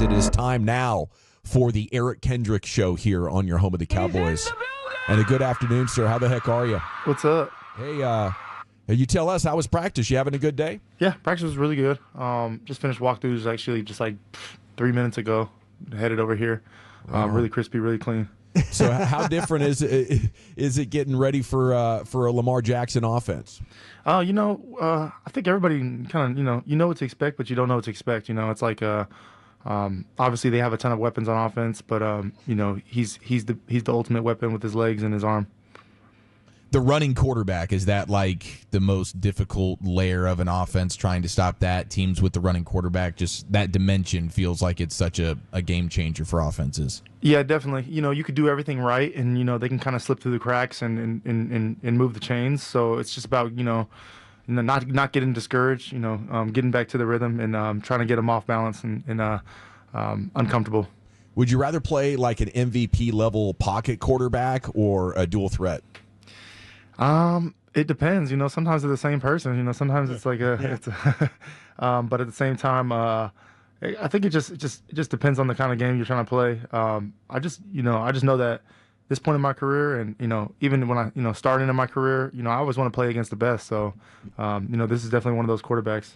It is time now for the Eric Kendricks Show here on your home of the Cowboys. And a good afternoon, sir. How the heck are you? What's up? Hey, you tell us, how was practice? You having a good day? Yeah, practice was really good. Just finished walkthroughs actually just like 3 minutes ago. Headed over here. Really crispy, really clean. So how different is it getting ready for a Lamar Jackson offense? I think everybody kind of, you know what to expect, but you don't know what to expect. It's like obviously they have a ton of weapons on offense, but he's the ultimate weapon with his legs and his arm. The running quarterback, is that like the most difficult layer of an offense, trying to stop that? Teams with the running quarterback, just that dimension feels like it's such a game changer for offenses. Yeah, definitely. You could do everything right, and they can kind of slip through the cracks and move the chains. So it's just about not getting discouraged. Getting back to the rhythm and trying to get them off balance and uncomfortable. Would you rather play like an MVP level pocket quarterback or a dual threat? It depends. Sometimes they're the same person. Sometimes it's like but at the same time, I think it just depends on the kind of game you're trying to play. I just know that this point in my career, and even when I starting in my career, I always want to play against the best. So, this is definitely one of those quarterbacks.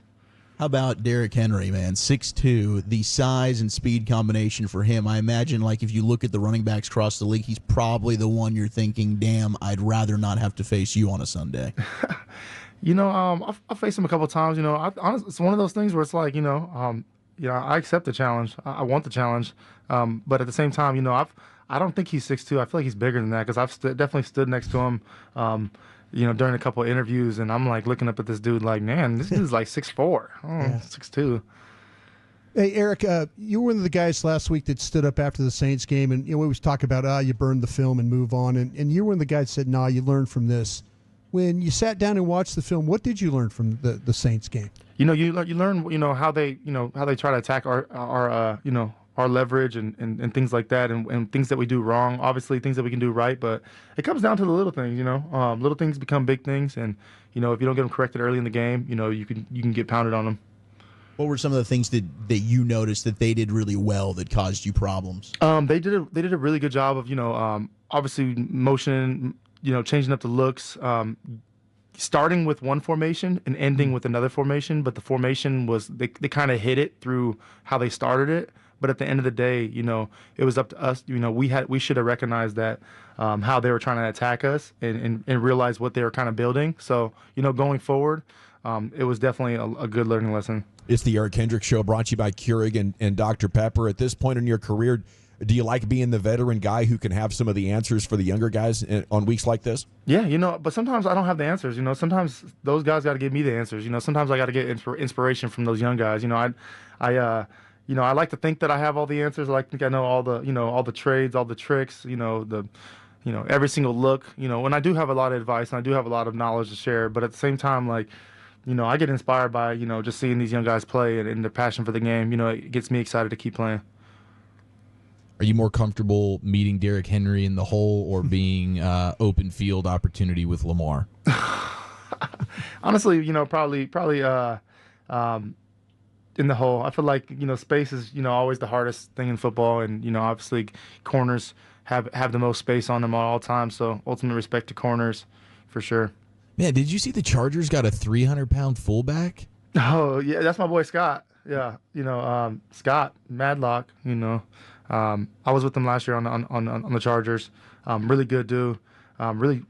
How about Derrick Henry, man? 6'2", the size and speed combination for him. I imagine, like, if you look at the running backs across the league, he's probably the one you're thinking, damn, I'd rather not have to face you on a Sunday. I've faced him a couple of times. Honestly, it's one of those things where it's like, I accept the challenge. I want the challenge. But at the same time, I don't think he's 6'2". I feel like he's bigger than that because I've definitely stood next to him during a couple of interviews, and I'm like looking up at this dude like, man, this dude's like 6'4", 6'2". Hey, Eric, you were one of the guys last week that stood up after the Saints game, and we always talk about, you burn the film and move on, and you were one of the guys that said, nah, you learned from this. When you sat down and watched the film, what did you learn from the Saints game? You learn how they try to attack our leverage and things like that, and things that we do wrong. Obviously, things that we can do right, but it comes down to the little things. Little things become big things, and if you don't get them corrected early in the game, you can get pounded on them. What were some of the things that you noticed that they did really well that caused you problems? They did a really good job of obviously motion, changing up the looks. Starting with one formation and ending with another formation, but the formation was they kind of hit it through how they started it. But at the end of the day, it was up to us. We should have recognized that how they were trying to attack us and realize what they were kind of building. So going forward, it was definitely a good learning lesson. It's the Eric Kendricks Show, brought to you by Keurig and Dr. Pepper. At this point in your career, do you like being the veteran guy who can have some of the answers for the younger guys on weeks like this? Yeah, but sometimes I don't have the answers. Sometimes those guys got to give me the answers. Sometimes I got to get inspiration from those young guys. I like to think that I have all the answers. I like to think I know all the trades, all the tricks, every single look. And I do have a lot of advice and I do have a lot of knowledge to share. But at the same time, I get inspired by just seeing these young guys play and their passion for the game. It gets me excited to keep playing. Are you more comfortable meeting Derrick Henry in the hole or being open field opportunity with Lamar? Honestly, probably in the hole. I feel like space is always the hardest thing in football, and obviously corners have the most space on them at all times. So ultimate respect to corners for sure. Man, did you see the Chargers got a 300-pound fullback? Oh yeah, that's my boy Scott. Yeah, Scott Madlock. I was with him last year on the Chargers. Really good dude. Really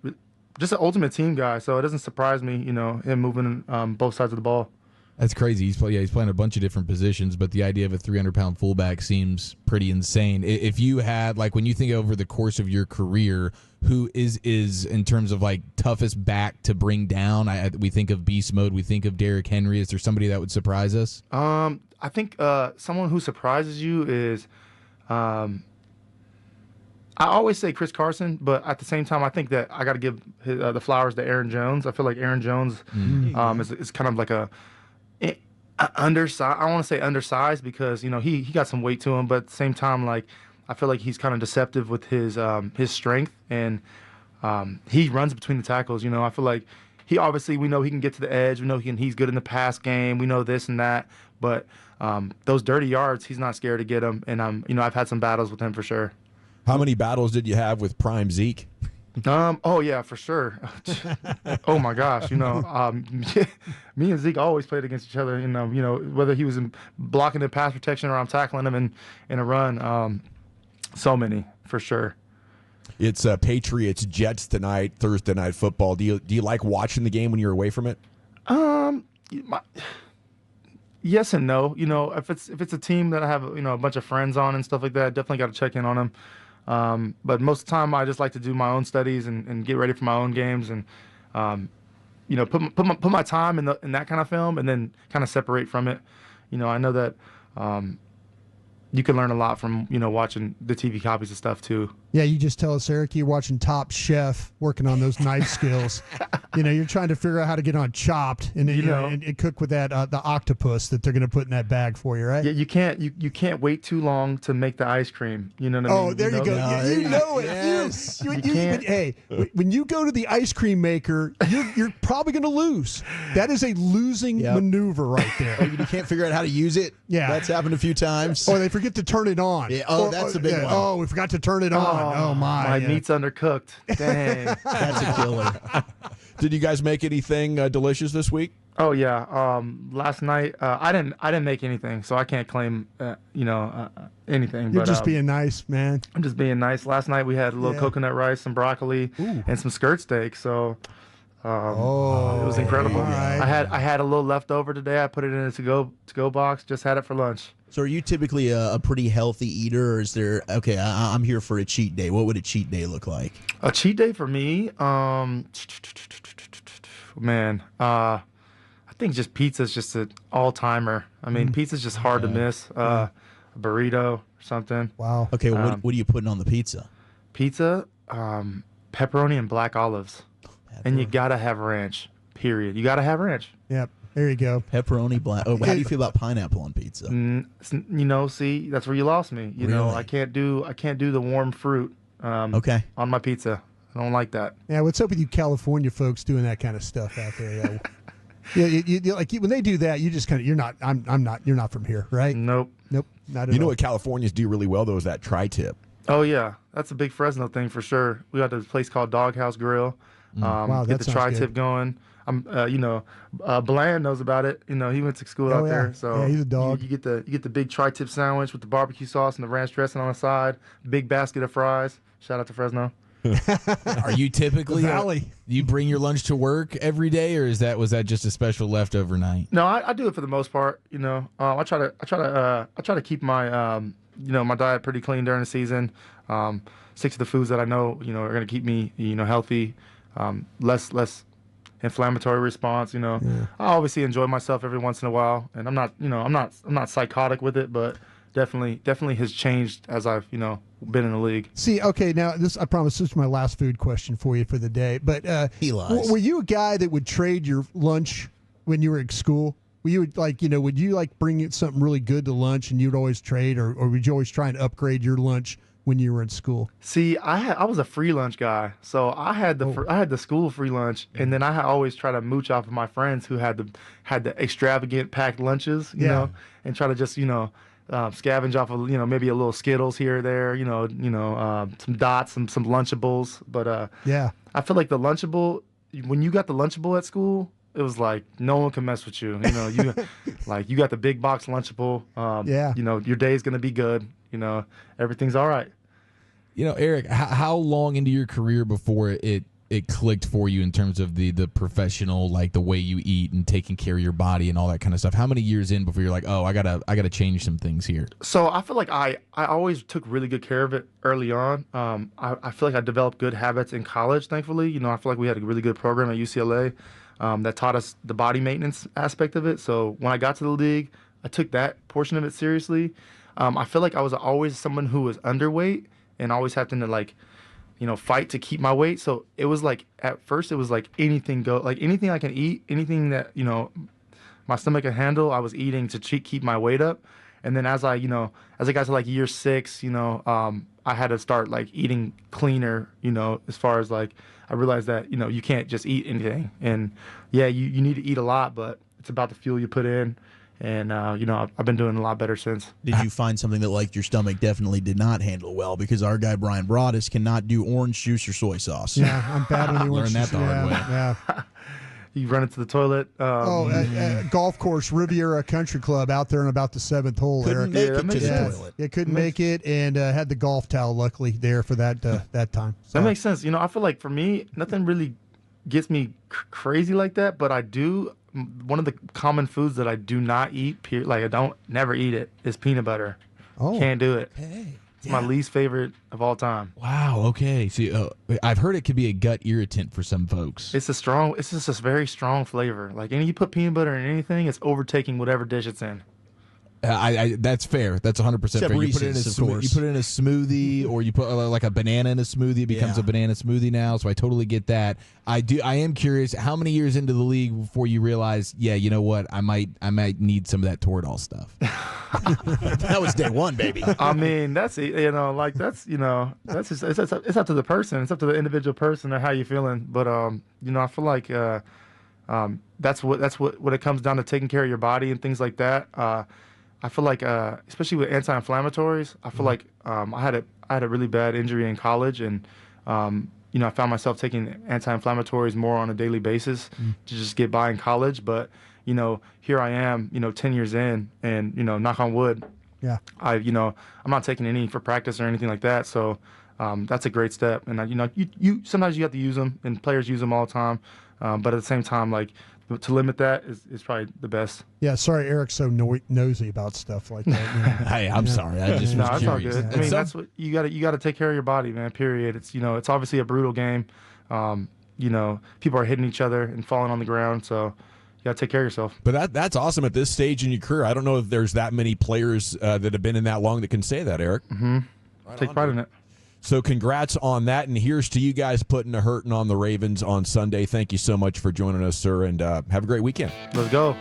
just an ultimate team guy. So it doesn't surprise me, him moving both sides of the ball. That's crazy. He's playing a bunch of different positions, but the idea of a 300-pound fullback seems pretty insane. If you had, when you think over the course of your career, who is in terms of toughest back to bring down? We think of beast mode. We think of Derrick Henry. Is there somebody that would surprise us? I think someone who surprises you is. I always say Chris Carson, but at the same time, I think that I got to give the flowers to Aaron Jones. I feel like Aaron Jones is kind of like undersized. I don't want to say undersized because he got some weight to him, but at the same time, I feel like he's kind of deceptive with his strength, and he runs between the tackles. I feel like he obviously, we know he can get to the edge. We know he's good in the pass game. We know this and that. But those dirty yards, he's not scared to get them. And I've had some battles with him for sure. How many battles did you have with Prime Zeke? Oh yeah, for sure. Oh my gosh, me and Zeke always played against each other. Whether he was blocking in pass protection or I'm tackling him in a run. So many for sure. It's Patriots Jets tonight, Thursday Night Football. Do you like watching the game when you're away from it? Yes and no. If it's a team that I have a bunch of friends on and stuff like that, definitely got to check in on them. But most of the time, I just like to do my own studies and get ready for my own games and, put my time in that kind of film and then kind of separate from it. I know that you can learn a lot from watching the TV copies of stuff too. Yeah, you just tell us, Eric, you're watching Top Chef, working on those knife skills. You're trying to figure out how to get on Chopped and cook with that the octopus that they're going to put in that bag for you, right? Yeah, you can't wait too long to make the ice cream. You know what I mean? Oh, there you go. You know it. Yes. Hey, when you go to the ice cream maker, you're probably going to lose. That is a losing maneuver right there. You can't figure out how to use it. Yeah, that's happened a few times. Or they forget to turn it on. Yeah. Oh, that's a big one. Oh, we forgot to turn it on. Oh my meat's undercooked. Dang, that's a killer. Did you guys make anything delicious this week? Oh yeah. Last night I didn't make anything, so I can't claim anything. You're just being nice, man. I'm just being nice. Last night we had a little coconut rice, some broccoli, and some skirt steak. So it was incredible. Right. I had a little leftover today. I put it in a to-go box. Just had it for lunch. So are you typically a pretty healthy eater, or is there, I'm here for a cheat day. What would a cheat day look like? A cheat day for me, I think just pizza's just an all-timer. I mean, pizza's just hard to miss. A burrito or something. Wow. Okay, well, what are you putting on the pizza? Pizza, pepperoni and black olives. And you got to have ranch, period. You got to have ranch. Yep. There you go. Pepperoni, black. Oh, how do you feel about pineapple on pizza? See, that's where you lost me. I can't do the warm fruit. On my pizza, I don't like that. Yeah, what's up with you California folks doing that kind of stuff out there? Yeah, when they do that, you just kind of you're not from here, right? Nope, not at all. You know what Californians do really well though is that tri-tip. Oh yeah, that's a big Fresno thing for sure. We got this place called Doghouse Grill. Wow, get the tri-tip going. Bland knows about it. He went to school out there. So yeah, he's a dog. You get the big tri-tip sandwich with the barbecue sauce and the ranch dressing on the side. Big basket of fries. Shout out to Fresno. Are you typically Valley? You bring your lunch to work every day, or was that just a special leftover night? No, I do it for the most part. I try to keep my my diet pretty clean during the season. Stick to the foods that I know are going to keep me healthy. Less inflammatory response. I obviously enjoy myself every once in a while, and I'm not psychotic with it, but definitely has changed as I've been in the league. See, okay, now I promise this is my last food question for you for the day. But he lies. Were you a guy that would trade your lunch when you were at school? Would you bring something really good to lunch and you'd always trade, or would you always try and upgrade your lunch when you were in school? See, I was a free lunch guy, so I had the school free lunch, and then I always try to mooch off of my friends who had the extravagant packed lunches, you know, and try to just scavenge off of maybe a little Skittles here or there, some dots, some Lunchables, but I feel like the Lunchable, when you got the Lunchable at school, it was like no one can mess with you. You you got the big box Lunchable. Your day's gonna be good. Everything's all right. Eric, how long into your career before it clicked for you in terms of the professional, like the way you eat and taking care of your body and all that kind of stuff? How many years in before you're like, oh, I gotta change some things here? So I feel like I always took really good care of it early on. I feel like I developed good habits in college, thankfully. I feel like we had a really good program at UCLA that taught us the body maintenance aspect of it. So when I got to the league, I took that portion of it seriously. I feel like I was always someone who was underweight and always having to fight to keep my weight. So it was like, at first it was like anything anything I can eat, anything that, my stomach can handle, I was eating to keep my weight up. And then as I got to like year 6, I had to start like eating cleaner, as far as like I realized that, you can't just eat anything. And yeah, you need to eat a lot, but it's about the fuel you put in. And, I've been doing a lot better since. Did you find something that, like, your stomach definitely did not handle well? Because our guy Brian Broaddus cannot do orange juice or soy sauce. Yeah, I'm bad on the orange Learned that juice. the hard way. Yeah. You run into the toilet. Golf course, Riviera Country Club, out there in about the 7th hole. Couldn't Eric. make it to the sense. toilet. Yeah, couldn't make it, and had the golf towel luckily there for that time. So, That makes sense. I feel like for me, nothing really gets me crazy like that, but I do. One of the common foods that I do not eat, like I don't never eat it, is peanut butter. Oh. Can't do it. Hey. It's my least favorite of all time. Wow. Okay. See, I've heard it could be a gut irritant for some folks. It's just a very strong flavor. Like, you put peanut butter in anything, it's overtaking whatever dish it's in. That's fair. That's 100% fair. You put it in Reese's, of course. you put it in a smoothie, or you put like a banana in a smoothie. It becomes Yeah. a banana smoothie now. So I totally get that. I am curious. How many years into the league before you realize, yeah, you know what? I might need some of that Toradol stuff. That was day one, baby. I mean, that's just, it's up to the person. It's up to the individual person and how you feeling. But I feel like that's what it comes down to, taking care of your body and things like that. I feel like, especially with anti-inflammatories, I feel like I had a really bad injury in college, and I found myself taking anti-inflammatories more on a daily basis to just get by in college. But here I am, 10 years in, and knock on wood, yeah. I'm not taking any for practice or anything like that. So that's a great step. And you sometimes you have to use them, and players use them all the time. But at the same time, like, to limit that is probably the best. Yeah, sorry, Eric's so nosy about stuff like that. Hey, I'm sorry. I just No, was it's all curious. good. I mean, that's what you got to take care of your body, man. Period. It's it's obviously a brutal game. People are hitting each other and falling on the ground, so you got to take care of yourself. But that's awesome at this stage in your career. I don't know if there's that many players that have been in that long that can say that, Eric. Mm-hmm. Take pride in it. So congrats on that, and here's to you guys putting a hurting on the Ravens on Sunday. Thank you so much for joining us, sir, and have a great weekend. Let's go.